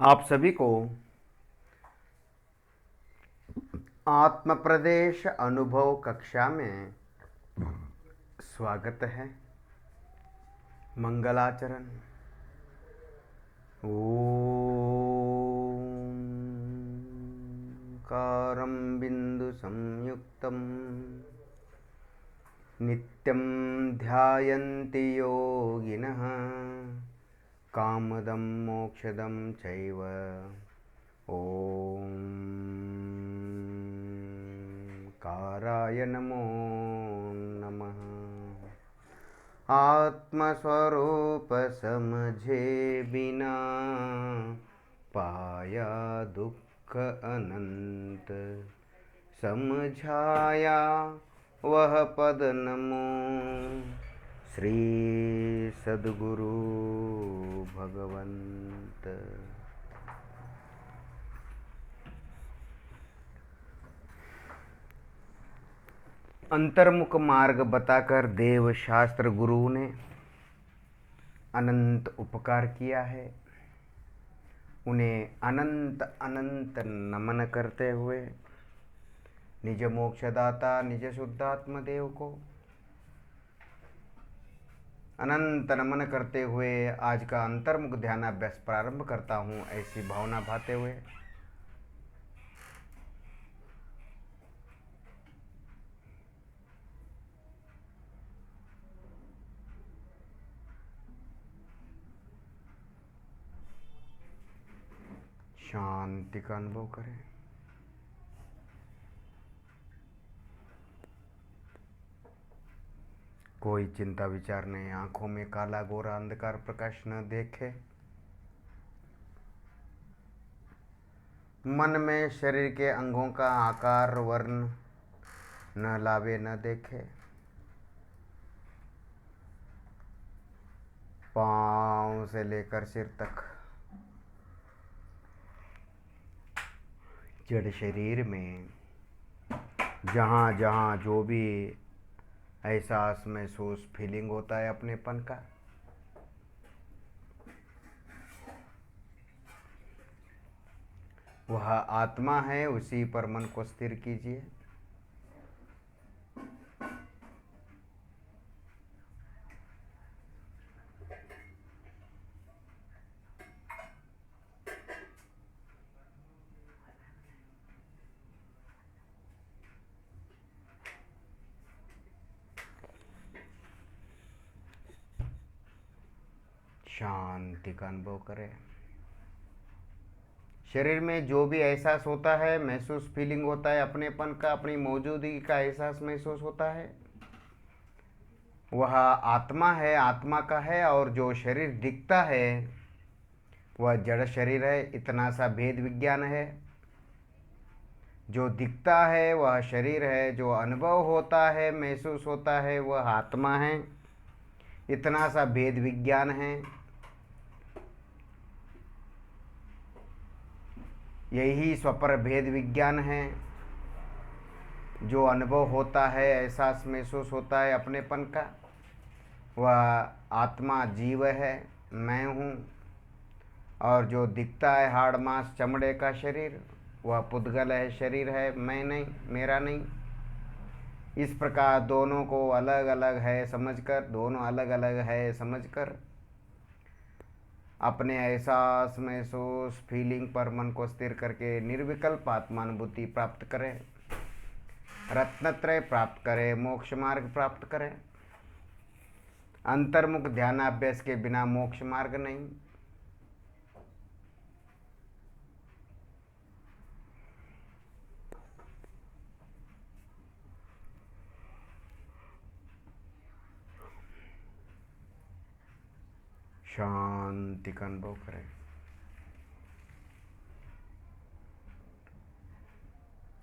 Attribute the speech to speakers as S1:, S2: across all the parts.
S1: आप सभी को आत्म प्रदेश अनुभव कक्षा में स्वागत है। मंगलाचरण। ओम कारं बिंदु संयुक्तं नित्यं ध्यायन्ति योगिनः कामदं मोक्षदं चैव। ओम काराय नमो नमः। आत्मस्वरूप समझे बिना पाया दुख अनंत, समझाया वह पद नमो श्री सद्गुरु भगवंत। अंतर्मुख मार्ग बताकर देव शास्त्र गुरु ने अनंत उपकार किया है। उन्हें अनंत अनंत नमन करते हुए निज मोक्षदाता निज शुद्धात्म देव को अनंत नमन करते हुए आज का अंतर्मुख ध्यानाभ्यास प्रारंभ करता हूँ। ऐसी भावना भाते हुए शांति का अनुभव करें। कोई चिंता विचार नहीं। आंखों में काला गोरा अंधकार प्रकाश न देखे। मन में शरीर के अंगों का आकार वर्ण न लावे न देखे। पांव से लेकर सिर तक जड़ शरीर में जहाँ जहाँ जो भी एहसास महसूस फीलिंग होता है अपनेपन का, वह आत्मा है। उसी पर मन को स्थिर कीजिए। शांति का अनुभव करें। शरीर में जो भी एहसास होता है, महसूस फीलिंग होता है अपनेपन का, अपनी मौजूदगी का एहसास महसूस होता है, वह आत्मा है, आत्मा का है। और जो शरीर दिखता है वह जड़ शरीर है। इतना सा भेद विज्ञान है। जो दिखता है वह शरीर है, जो अनुभव होता है महसूस होता है वह आत्मा है। इतना सा भेद विज्ञान है। यही स्वपर भेद विज्ञान है। जो अनुभव होता है, एहसास महसूस होता है अपनेपन का, वह आत्मा जीव है, मैं हूँ। और जो दिखता है हाड़ मांस चमड़े का शरीर, वह पुद्गल है, शरीर है, मैं नहीं, मेरा नहीं। इस प्रकार दोनों को अलग अलग है समझकर, दोनों अलग अलग है समझकर अपने एहसास महसूस फीलिंग पर मन को स्थिर करके निर्विकल्प आत्मानुभूति प्राप्त करें, रत्नत्रय प्राप्त करें, मोक्ष मार्ग प्राप्त करें। अंतर्मुख ध्यानाभ्यास के बिना मोक्ष मार्ग नहीं। शांति का अनुभव करें।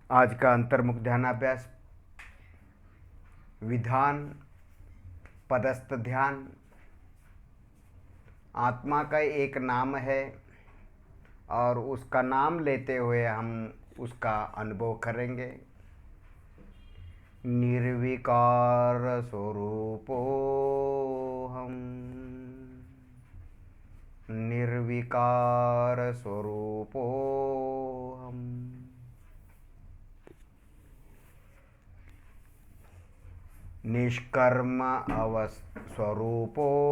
S1: आज का अंतर्मुख ध्यानाभ्यास विधान पदस्थ ध्यान। आत्मा का एक नाम है और उसका नाम लेते हुए हम उसका अनुभव करेंगे। निर्विकार स्वरूपो हम, निर्विकार स्वरूपोऽहम्। निष्कर्म स्वरूपोऽहम्।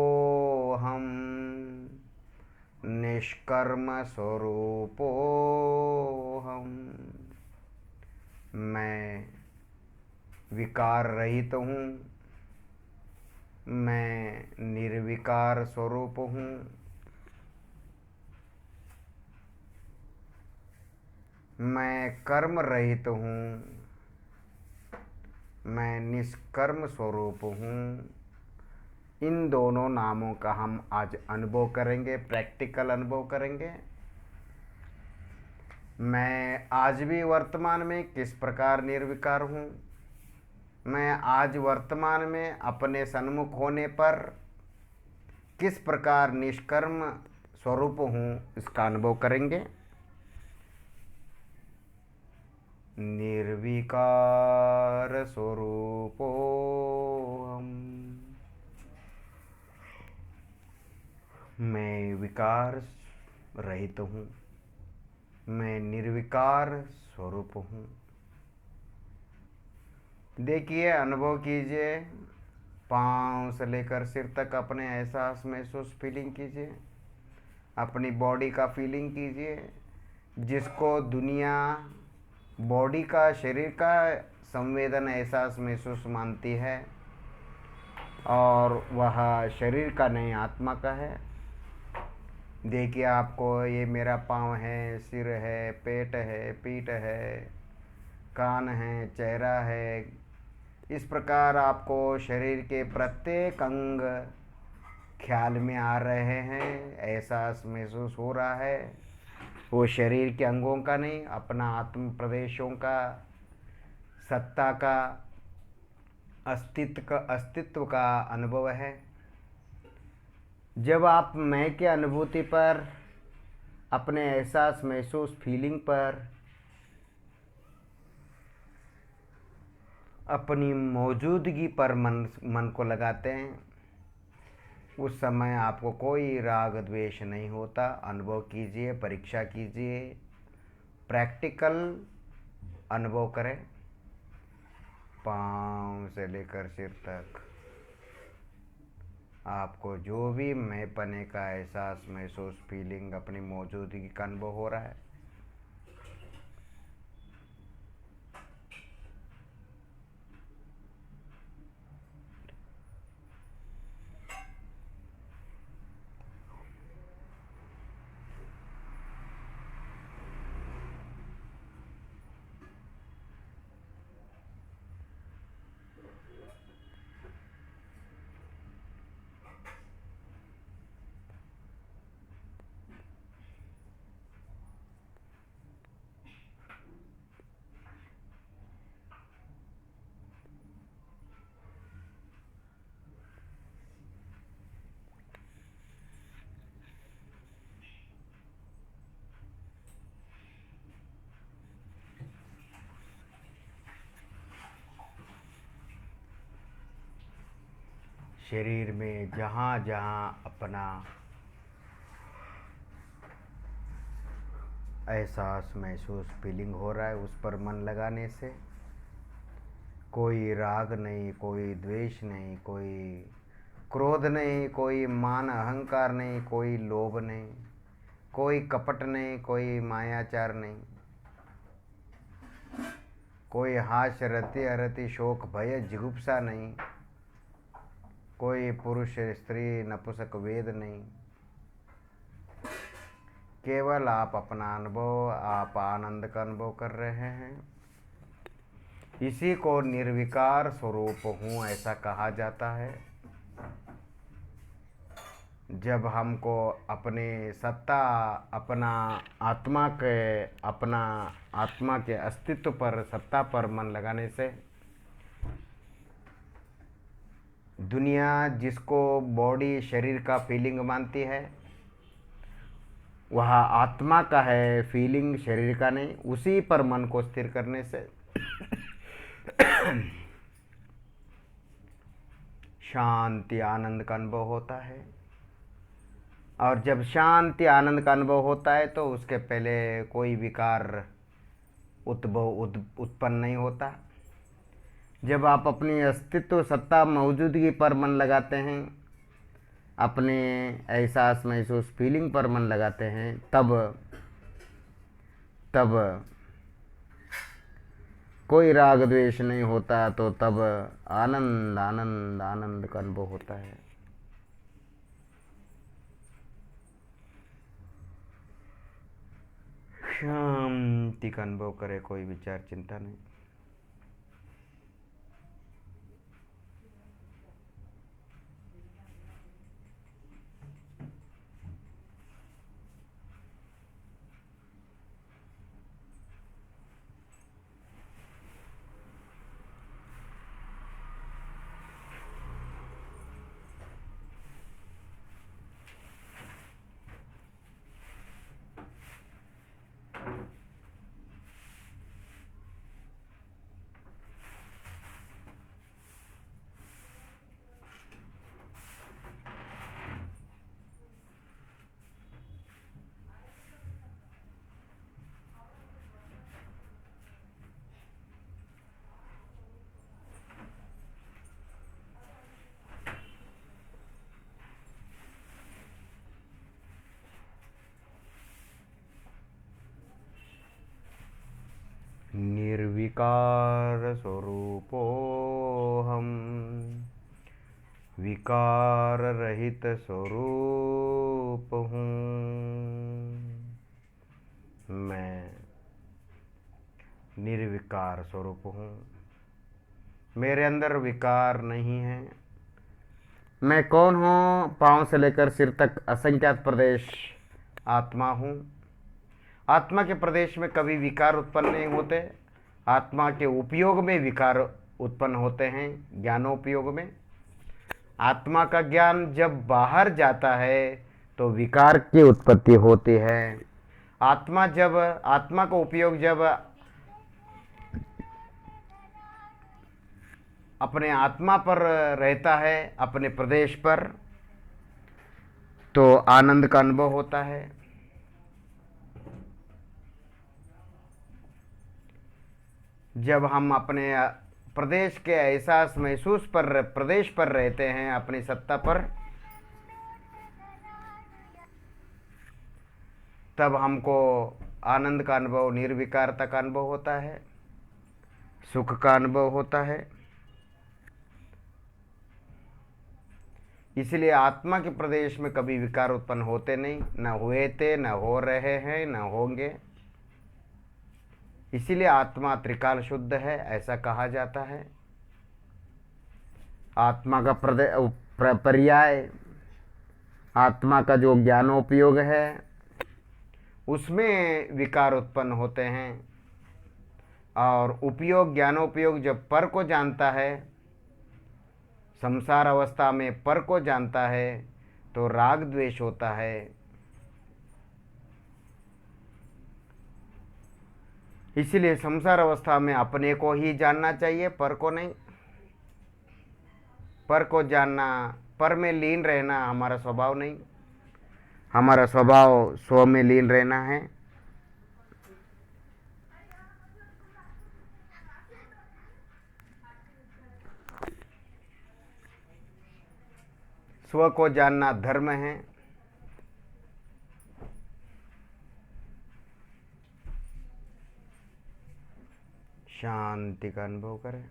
S1: निष्कर्म स्वरूपोऽहम्। मैं विकार रहित हूँ। मैं निर्विकार स्वरूप हूँ। मैं कर्म रहित हूँ। मैं निष्कर्म स्वरूप हूँ। इन दोनों नामों का हम आज अनुभव करेंगे, प्रैक्टिकल अनुभव करेंगे। मैं आज भी वर्तमान में किस प्रकार निर्विकार हूँ। मैं आज वर्तमान में अपने सन्मुख होने पर किस प्रकार निष्कर्म स्वरूप हूँ, इसका अनुभव करेंगे। निर्विकार स्वरूपोऽहम्। मैं विकार रहित हूँ। मैं निर्विकार स्वरूप हूँ। देखिए, अनुभव कीजिए। पाँव से लेकर सिर तक अपने एहसास महसूस फीलिंग कीजिए। अपनी बॉडी का फीलिंग कीजिए। जिसको दुनिया बॉडी का, शरीर का संवेदन, एहसास महसूस मानती है और वह शरीर का नहीं, आत्मा का है। देखिए, आपको ये मेरा पाँव है, सिर है, पेट है, पीठ है, कान है, चेहरा है। इस प्रकार आपको शरीर के प्रत्येक अंग ख्याल में आ रहे हैं, एहसास महसूस हो रहा है। वो शरीर के अंगों का नहीं, अपना आत्म प्रदेशों का, सत्ता का, अस्तित्व का अनुभव है। जब आप मैं के अनुभूति पर, अपने एहसास महसूस फीलिंग पर अपनी मौजूदगी पर मन को लगाते हैं, उस समय आपको कोई राग द्वेष नहीं होता। अनुभव कीजिए, परीक्षा कीजिए, प्रैक्टिकल अनुभव करें। पाँव से लेकर सिर तक आपको जो भी मैं पने का एहसास महसूस फीलिंग, अपनी मौजूदगी का अनुभव हो रहा है। शरीर में जहाँ जहाँ अपना एहसास महसूस फीलिंग हो रहा है, उस पर मन लगाने से कोई राग नहीं, कोई द्वेष नहीं, कोई क्रोध नहीं, कोई मान अहंकार नहीं, कोई लोभ नहीं, कोई कपट नहीं, कोई मायाचार नहीं, कोई हास्य रति अरति शोक भय जिगुप्सा नहीं, कोई पुरुष स्त्री नपुंसक वेद नहीं। केवल आप अपना अनुभव, आप आनंद का अनुभव कर रहे हैं। इसी को निर्विकार स्वरूप हूँ ऐसा कहा जाता है। जब हमको अपने सत्ता, अपना आत्मा के अस्तित्व पर, सत्ता पर मन लगाने से दुनिया जिसको बॉडी, शरीर का फीलिंग मानती है, वह आत्मा का है, फीलिंग शरीर का नहीं। उसी पर मन को स्थिर करने से शांति, आनंद का अनुभव होता है। और जब शांति आनंद का अनुभव होता है तो उसके पहले कोई विकार उत्पन्न नहीं होता। जब आप अपनी अस्तित्व सत्ता मौजूदगी पर मन लगाते हैं, अपने एहसास महसूस फीलिंग पर मन लगाते हैं, तब कोई राग द्वेष नहीं होता, तो तब आनंद आनंद आनंद का अनुभव होता है। शांति का अनुभव करे, कोई विचार चिंता नहीं। निर्विकार स्वरूपोऽहम्, विकार रहित स्वरूप हूँ मैं। निर्विकार स्वरूप हूँ, मेरे अंदर विकार नहीं है। मैं कौन हूँ? पाँव से लेकर सिर तक असंख्यात प्रदेश आत्मा हूँ। आत्मा के प्रदेश में कभी विकार उत्पन्न नहीं होते। आत्मा के उपयोग में विकार उत्पन्न होते हैं, ज्ञानोपयोग में। आत्मा का ज्ञान जब बाहर जाता है तो विकार की उत्पत्ति होती है। आत्मा का उपयोग जब अपने आत्मा पर रहता है, अपने प्रदेश पर, तो आनंद का अनुभव होता है। जब हम अपने प्रदेश के एहसास महसूस पर प्रदेश पर रहते हैं, अपनी सत्ता पर, तब हमको आनंद का अनुभव, निर्विकारता का अनुभव होता है, सुख का अनुभव होता है। इसलिए आत्मा के प्रदेश में कभी विकार उत्पन्न होते नहीं, न हुए थे, न हो रहे हैं, न होंगे। इसीलिए आत्मा त्रिकाल शुद्ध है, ऐसा कहा जाता है। आत्मा का पर्याय, आत्मा का जो ज्ञानोपयोग है, उसमें विकार उत्पन्न होते हैं। और उपयोग, ज्ञानोपयोग जब पर को जानता है, संसार अवस्था में पर को जानता है, तो राग द्वेष होता है। इसलिए संसार अवस्था में अपने को ही जानना चाहिए, पर को नहीं। पर को जानना, पर में लीन रहना हमारा स्वभाव नहीं। हमारा स्वभाव स्व में लीन रहना है। स्व को जानना धर्म है। शांति का अनुभव करें।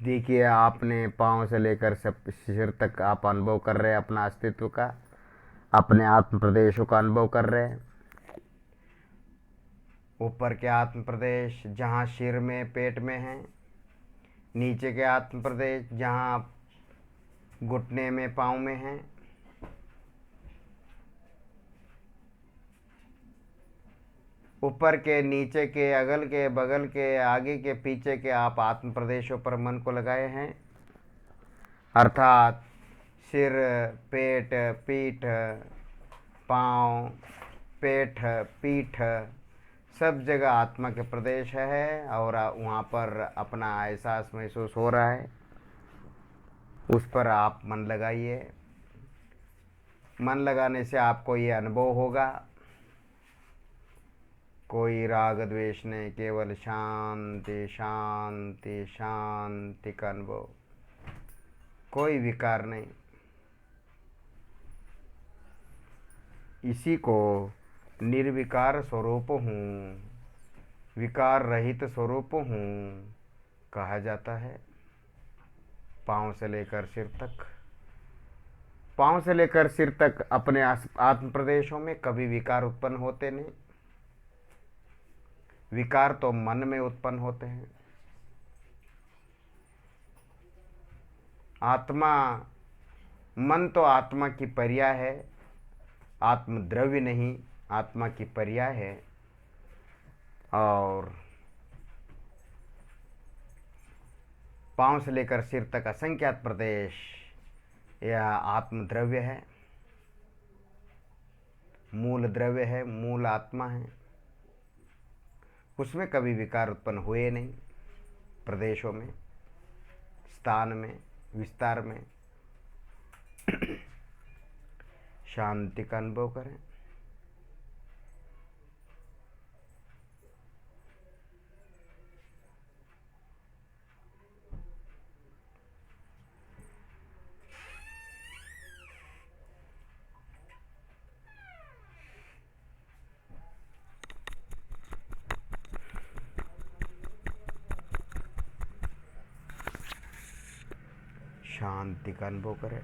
S1: देखिए, आपने पाँव से लेकर सब सिर तक आप अनुभव कर रहे हैं अपना अस्तित्व का, अपने आत्म प्रदेशों का अनुभव कर रहे हैं। ऊपर के आत्म प्रदेश जहाँ सिर में, पेट में हैं। नीचे के आत्म प्रदेश जहाँ घुटने में, पाँव में हैं। ऊपर के, नीचे के, अगल के, बगल के, आगे के, पीछे के आप आत्म प्रदेशों पर मन को लगाए हैं। अर्थात सिर, पेट, पीठ, पाँव, पेट, पीठ, सब जगह आत्मा के प्रदेश है और वहाँ पर अपना एहसास महसूस हो रहा है। उस पर आप मन लगाइए। मन लगाने से आपको ये अनुभव होगा, कोई राग द्वेष नहीं, केवल शांति शांति शांति का अनुभव, कोई विकार नहीं। इसी को निर्विकार स्वरूप हूँ, विकार रहित स्वरूप हूँ कहा जाता है। पाँव से लेकर सिर तक, पाँव से लेकर सिर तक अपने आत्म प्रदेशों में कभी विकार उत्पन्न होते नहीं। विकार तो मन में उत्पन्न होते हैं। आत्मा, मन तो आत्मा की पर्याय है, आत्मद्रव्य नहीं, आत्मा की पर्याय है। और पाँव से लेकर सिर तक असंख्यात प्रदेश यह आत्मद्रव्य है, मूल द्रव्य है, मूल आत्मा है। उसमें कभी विकार उत्पन्न हुए नहीं। प्रदेशों में, स्थान में, विस्तार में शांति का अनुभव करें। शांति का अनुभव करें।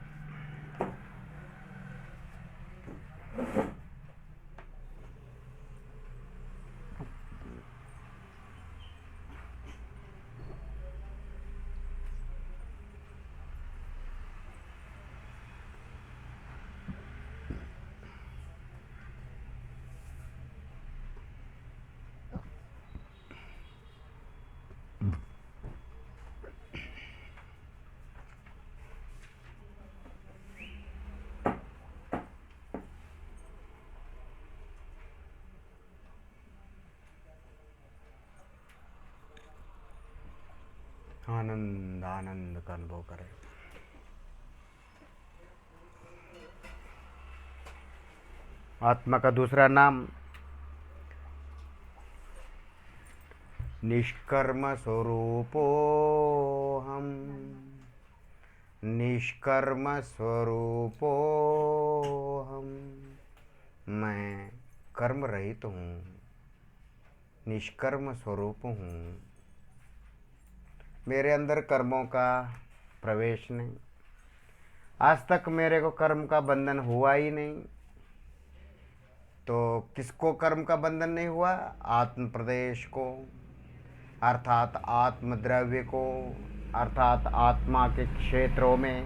S1: आनंद आनंद का अनुभव करें। आत्मा का दूसरा नाम निष्कर्म स्वरूपो हम, निष्कर्म स्वरूपो हम। मैं कर्म रहित हूँ, निष्कर्म स्वरूप हूँ। मेरे अंदर कर्मों का प्रवेश नहीं। आज तक मेरे को कर्म का बंधन हुआ ही नहीं। तो किसको कर्म का बंधन नहीं हुआ? आत्म प्रदेश को, अर्थात आत्मद्रव्य को, अर्थात आत्मा के क्षेत्रों में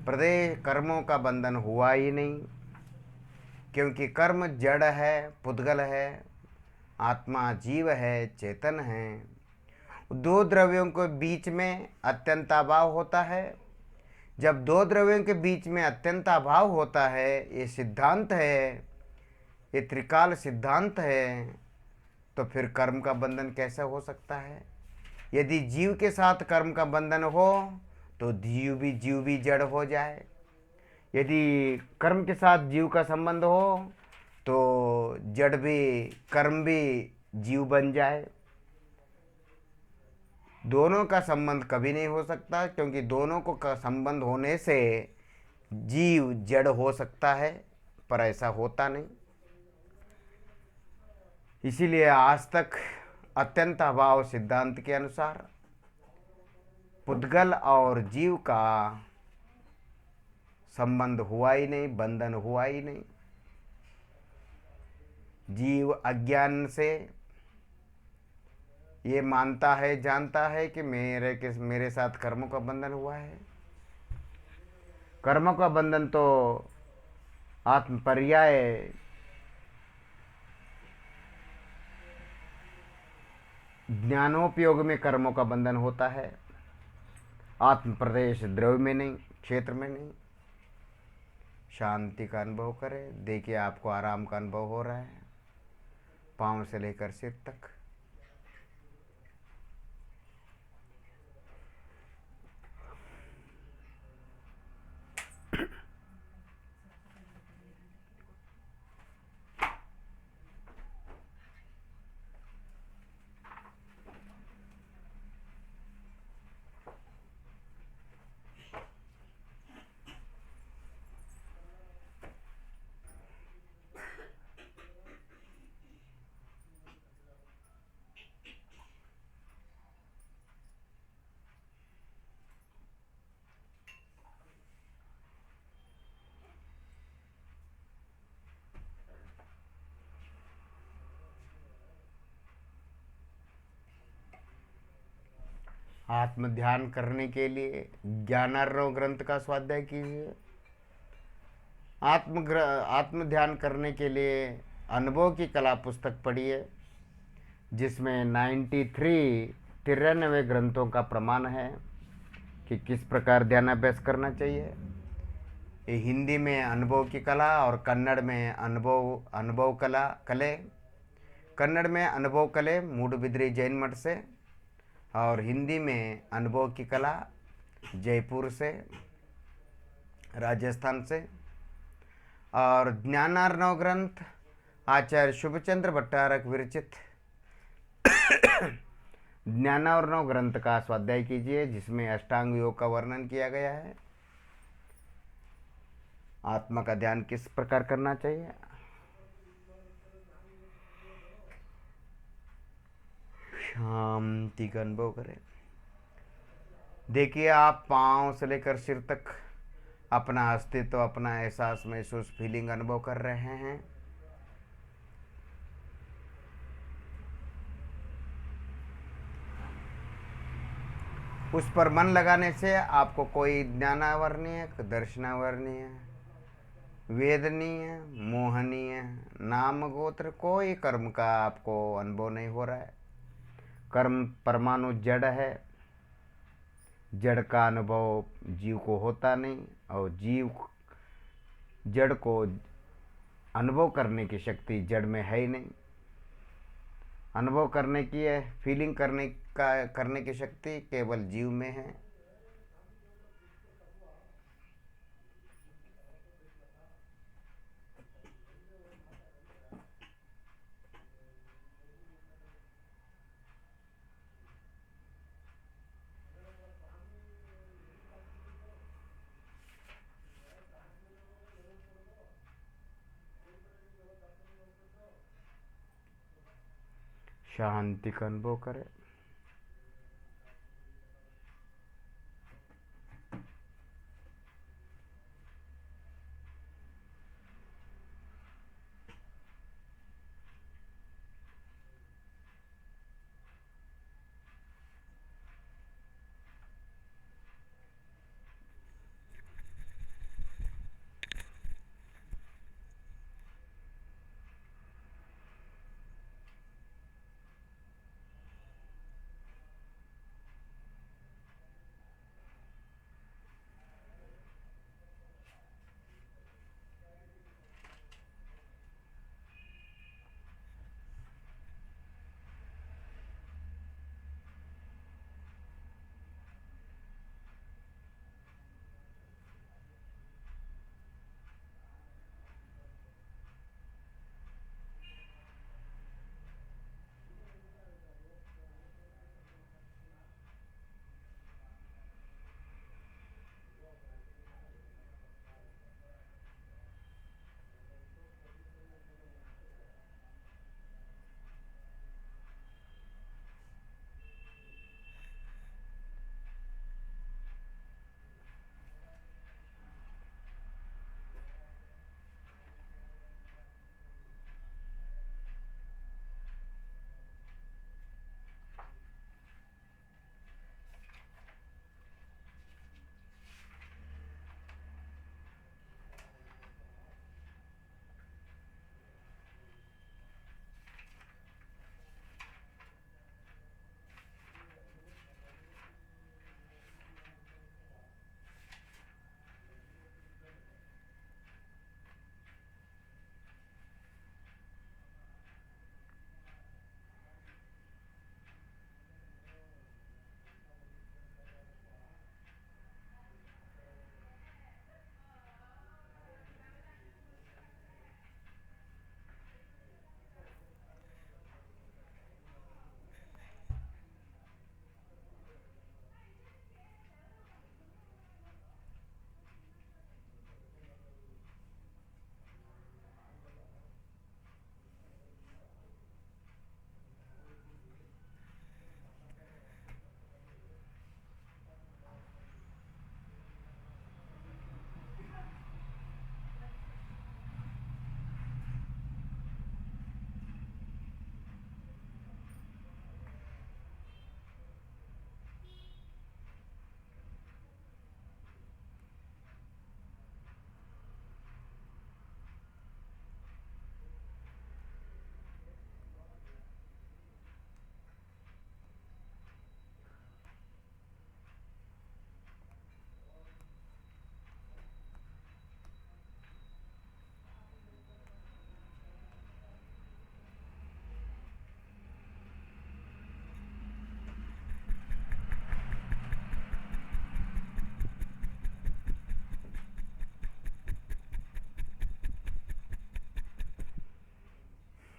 S1: प्रदेश कर्मों का बंधन हुआ ही नहीं। क्योंकि कर्म जड़ है, पुद्गल है, आत्मा जीव है, चेतन है। दो द्रव्यों के बीच में अत्यंत अभाव होता है। जब दो द्रव्यों के बीच में अत्यंत अभाव होता है, ये सिद्धांत है, ये त्रिकाल सिद्धांत है, तो फिर कर्म का बंधन कैसे हो सकता है? यदि जीव के साथ कर्म का बंधन हो तो जीव भी जड़ हो जाए। यदि कर्म के साथ जीव का संबंध हो तो जड़ भी, कर्म भी जीव बन जाए। दोनों का संबंध कभी नहीं हो सकता, क्योंकि दोनों को का संबंध होने से जीव जड़ हो सकता है, पर ऐसा होता नहीं। इसीलिए आज तक अत्यंत अभाव सिद्धांत के अनुसार पुद्गल और जीव का संबंध हुआ ही नहीं, बंधन हुआ ही नहीं। जीव अज्ञान से ये मानता है, जानता है कि मेरे साथ कर्मों का बंधन हुआ है। कर्मों का बंधन तो आत्म पर्याय, ज्ञानोपयोग में कर्मों का बंधन होता है। आत्म प्रदेश द्रव्य में नहीं, क्षेत्र में नहीं। शांति का अनुभव करें। देखिए आपको आराम का अनुभव हो रहा है, पाँव से लेकर सिर तक। आत्म ध्यान करने के लिए ज्ञानार्णव ग्रंथ का स्वाध्याय कीजिए। आत्म ध्यान करने के लिए अनुभव की कला पुस्तक पढ़िए, जिसमें 93 ग्रंथों का प्रमाण है कि किस प्रकार ध्यानाभ्यास करना चाहिए। ये हिंदी में अनुभव की कला और कन्नड़ में अनुभव कले। कन्नड़ में अनुभव कले मूडबिद्री जैन मठ से, और हिंदी में अनुभव की कला जयपुर से, राजस्थान से। और ज्ञानार्णव ग्रंथ आचार्य शुभचंद्र भट्टारक विरचित ज्ञानार्णव ग्रंथ का स्वाध्याय कीजिए, जिसमें अष्टांग योग का वर्णन किया गया है। आत्मा का ध्यान किस प्रकार करना चाहिए। शांति का अनुभव करें। देखिए, आप पांव से लेकर सिर तक अपना अस्तित्व, अपना एहसास, महसूस, फीलिंग अनुभव कर रहे हैं। उस पर मन लगाने से आपको कोई ज्ञानावरणीय, दर्शनावरणीय, वेदनीय, मोहनीय, नाम गोत्र, कोई कर्म का आपको अनुभव नहीं हो रहा है। कर्म परमाणु जड़ है, जड़ का अनुभव जीव को होता नहीं, और जीव जड़ को अनुभव करने की शक्ति जड़ में है ही नहीं। अनुभव करने की है, फीलिंग करने की शक्ति केवल जीव में है। शांति का अनुभव करें।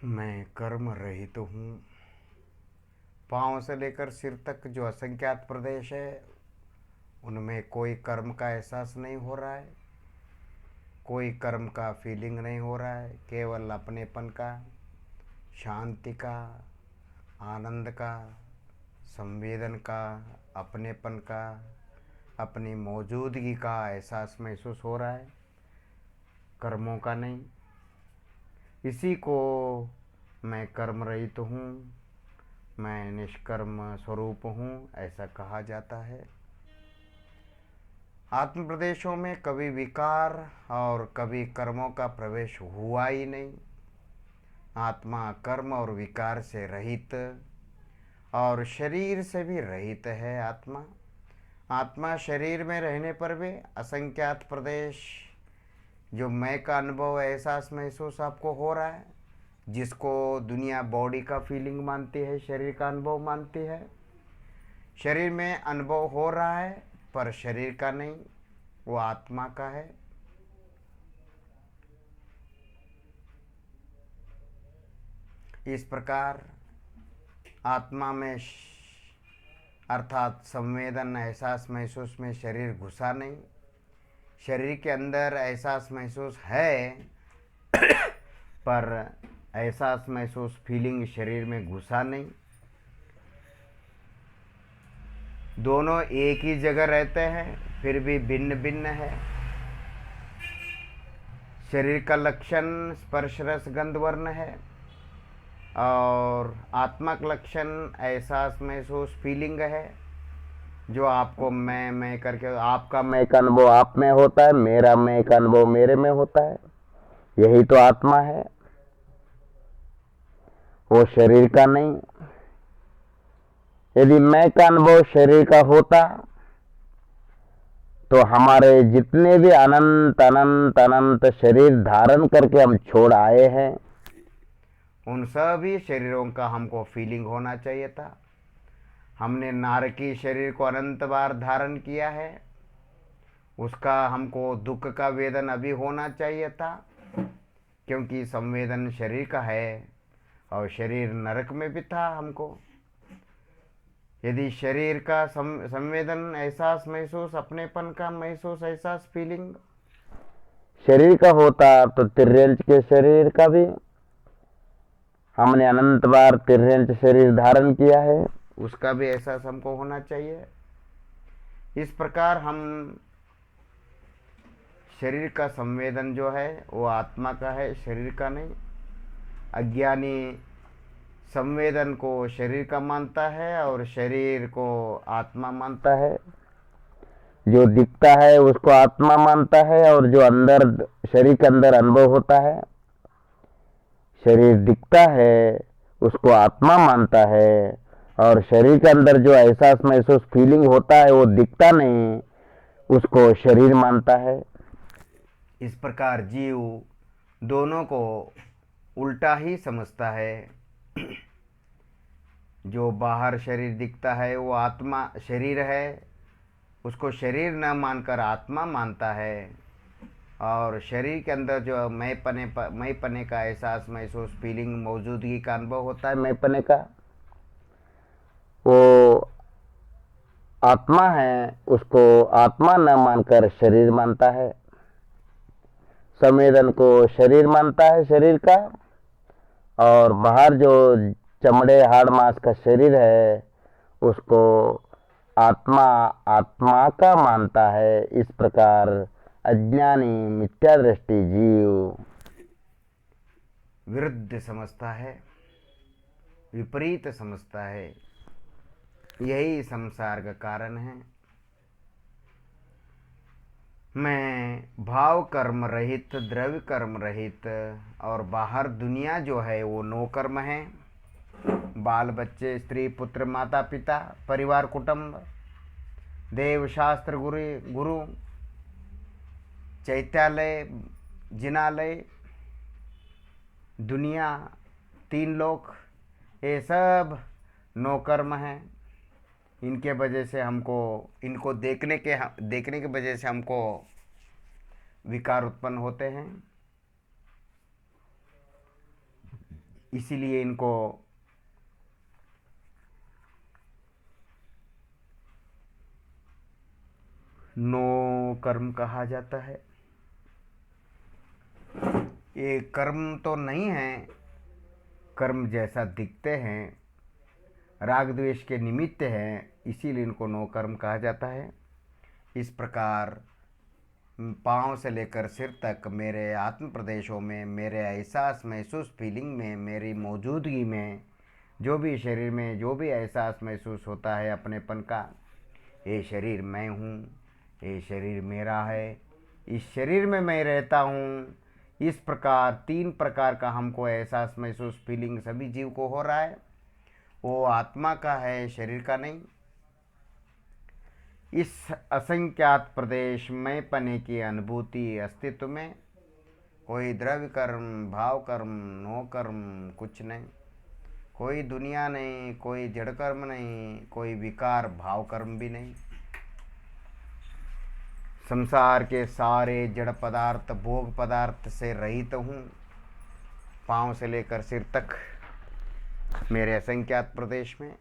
S1: मैं कर्म रहित हूँ। पाँव से लेकर सिर तक जो असंख्यात प्रदेश है उनमें कोई कर्म का एहसास नहीं हो रहा है, कोई कर्म का फीलिंग नहीं हो रहा है, केवल अपनेपन का, शांति का, आनंद का, संवेदन का, अपनेपन का, अपनी मौजूदगी का एहसास महसूस हो रहा है, कर्मों का नहीं। इसी को मैं कर्म रहित हूँ, मैं निष्कर्म स्वरूप हूँ ऐसा कहा जाता है। आत्म प्रदेशों में कभी विकार और कभी कर्मों का प्रवेश हुआ ही नहीं। आत्मा कर्म और विकार से रहित और शरीर से भी रहित है। आत्मा शरीर में रहने पर भी असंख्यात प्रदेश जो मैं का अनुभव एहसास महसूस आपको हो रहा है, जिसको दुनिया बॉडी का फीलिंग मानती है, शरीर का अनुभव मानती है, शरीर में अनुभव हो रहा है पर शरीर का नहीं, वो आत्मा का है। इस प्रकार आत्मा में अर्थात संवेदन एहसास महसूस में शरीर घुसा नहीं, शरीर के अंदर एहसास महसूस है पर एहसास महसूस फीलिंग शरीर में घुसा नहीं। दोनों एक ही जगह रहते हैं फिर भी भिन्न भिन्न है। शरीर का लक्षण स्पर्श रस गंध वर्ण है और आत्मा का लक्षण एहसास महसूस फीलिंग है, जो आपको मैं करके आपका मैं का अनुभव आप में होता है, मेरा मैं का अनुभव मेरे में होता है। यही तो आत्मा है, वो शरीर का नहीं। यदि मैं का अनुभव शरीर का होता तो हमारे जितने भी अनंत अनंत अनंत शरीर धारण करके हम छोड़ आए हैं, उन सभी शरीरों का हमको फीलिंग होना चाहिए था। हमने नारकी शरीर को अनंत बार धारण किया है, उसका हमको दुख का वेदन अभी होना चाहिए था, क्योंकि संवेदन शरीर का है और शरीर नरक में भी था हमको। यदि शरीर का संवेदन एहसास महसूस अपनेपन का महसूस एहसास फीलिंग शरीर का होता तो तिर्यंच के शरीर का भी हमने अनंत बार तिर्यंच शरीर धारण किया है, उसका भी एहसास हमको होना चाहिए। इस प्रकार हम शरीर का संवेदन जो है वो आत्मा का है, शरीर का नहीं। अज्ञानी संवेदन को शरीर का मानता है और शरीर को आत्मा मानता है। जो दिखता है उसको आत्मा मानता है और जो अंदर शरीर के अंदर अनुभव होता है, शरीर दिखता है उसको आत्मा मानता है और शरीर के अंदर जो एहसास महसूस फीलिंग होता है वो दिखता नहीं, उसको शरीर मानता है। इस प्रकार जीव दोनों को उल्टा ही समझता है। जो बाहर शरीर दिखता है वो आत्मा शरीर है, उसको शरीर न मानकर आत्मा मानता है और शरीर के अंदर जो मैं पने का एहसास महसूस फीलिंग मौजूदगी का अनुभव होता है, मैं पने का, वो आत्मा है, उसको आत्मा न मानकर शरीर मानता है। संवेदन को शरीर मानता है शरीर का, और बाहर जो चमड़े हाड़ मांस का शरीर है उसको आत्मा आत्मा का मानता है। इस प्रकार अज्ञानी मिथ्या दृष्टि जीव विरुद्ध समझता है, विपरीत समझता है। यही संसार का कारण है। मैं भाव कर्म रहित, द्रव्य कर्म रहित और बाहर दुनिया जो है वो नो कर्म है। बाल बच्चे, स्त्री पुत्र, माता पिता, परिवार कुटुंब, देव शास्त्र गुरु, चैत्यालय, जिनालय, दुनिया, तीन लोक, ये सब नो कर्म है। इनके वजह से हमको, इनको देखने की वजह से हमको विकार उत्पन्न होते हैं। इसीलिए इनको नो कर्म कहा जाता है। ये कर्म तो नहीं है, कर्म जैसा दिखते हैं, राग द्वेष के निमित्त हैं, इसीलिए इनको नो कर्म कहा जाता है। इस प्रकार पाँव से लेकर सिर तक मेरे आत्म प्रदेशों में, मेरे एहसास महसूस फीलिंग में, मेरी मौजूदगी में, जो भी शरीर में जो भी एहसास महसूस होता है अपनेपन का, ये शरीर मैं हूँ, ये शरीर मेरा है, इस शरीर में मैं रहता हूँ। इस प्रकार 3 प्रकार का हमको एहसास महसूस फीलिंग सभी जीव को हो रहा है, वो आत्मा का है, शरीर का नहीं। इस असंख्यात प्रदेश में पने की अनुभूति अस्तित्व में कोई द्रव्य कर्म, भाव कर्म, नो कर्म कुछ नहीं, कोई दुनिया नहीं, कोई जड़ कर्म नहीं, कोई विकार भाव कर्म भी नहीं। संसार के सारे जड़ पदार्थ, भोग पदार्थ से रहित हूँ। पाँव से लेकर सिर तक मेरे असंख्यात प्रदेश में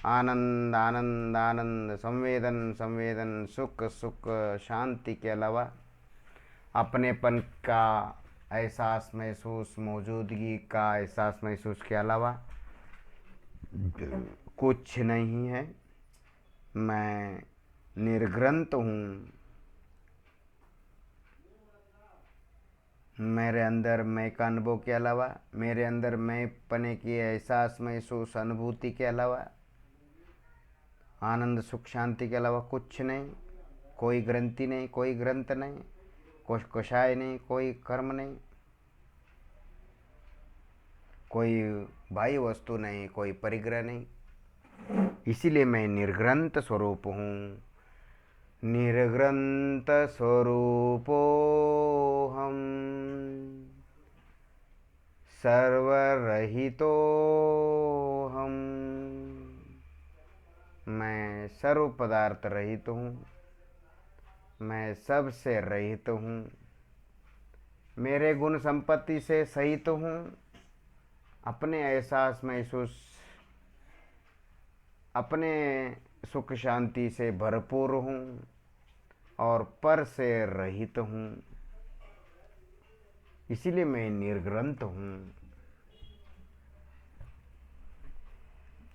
S1: आनंद आनंद आनंद, संवेदन संवेदन, सुख सुख, शांति के अलावा अपनेपन का एहसास महसूस, मौजूदगी का एहसास महसूस के अलावा कुछ नहीं है। मैं निर्ग्रंथ हूँ। मेरे अंदर मैं का अनुभव के अलावा, मेरे अंदर मैं पने की एहसास महसूस अनुभूति के अलावा, आनंद सुख शांति के अलावा कुछ नहीं। कोई ग्रंथि नहीं, कोई ग्रंथ नहीं, कोई कषाय नहीं, कोई कर्म नहीं, कोई बाह्य वस्तु नहीं, कोई परिग्रह नहीं। इसीलिए मैं निर्ग्रंथ स्वरूप हूँ। निर्ग्रंथ स्वरूपो हम, सर्वरहितो हम। मैं सर्व पदार्थ रहित हूँ, मैं सबसे रहित हूँ, मेरे गुण संपत्ति से सहित हूँ, अपने एहसास महसूस, अपने सुख शांति से भरपूर हूँ और पर से रहित हूँ। इसीलिए मैं निर्ग्रंथ हूँ।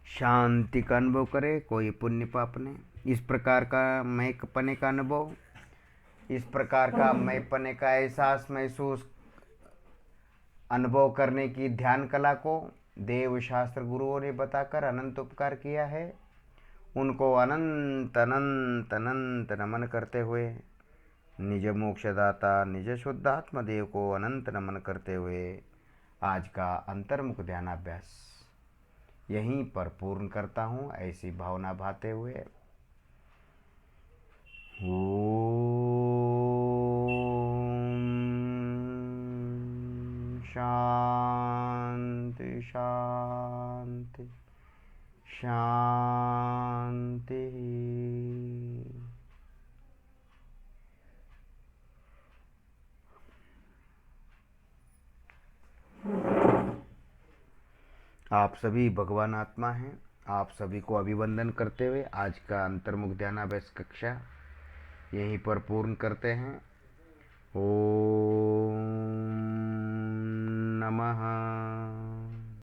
S1: शांति का अनुभव करे, कोई पुण्य पाप नहीं। इस प्रकार का मैं पने का अनुभव, इस प्रकार का मैं पने का एहसास महसूस अनुभव करने की ध्यान कला को देव शास्त्र गुरुओं ने बताकर अनंत उपकार किया है। उनको अनंत अनंत अनंत नमन करते हुए, निज मोक्षदाता निज शुद्धात्मा देव को अनंत नमन करते हुए आज का अंतर्मुख ध्यानाभ्यास यहीं पर पूर्ण करता हूँ, ऐसी भावना भाते हुए। ओम शांति शांति शांति। आप सभी भगवान आत्मा हैं। आप सभी को अभिवंदन करते हुए आज का अंतर्मुख ध्यानाभ्यास कक्षा यहीं पर पूर्ण करते हैं। ओम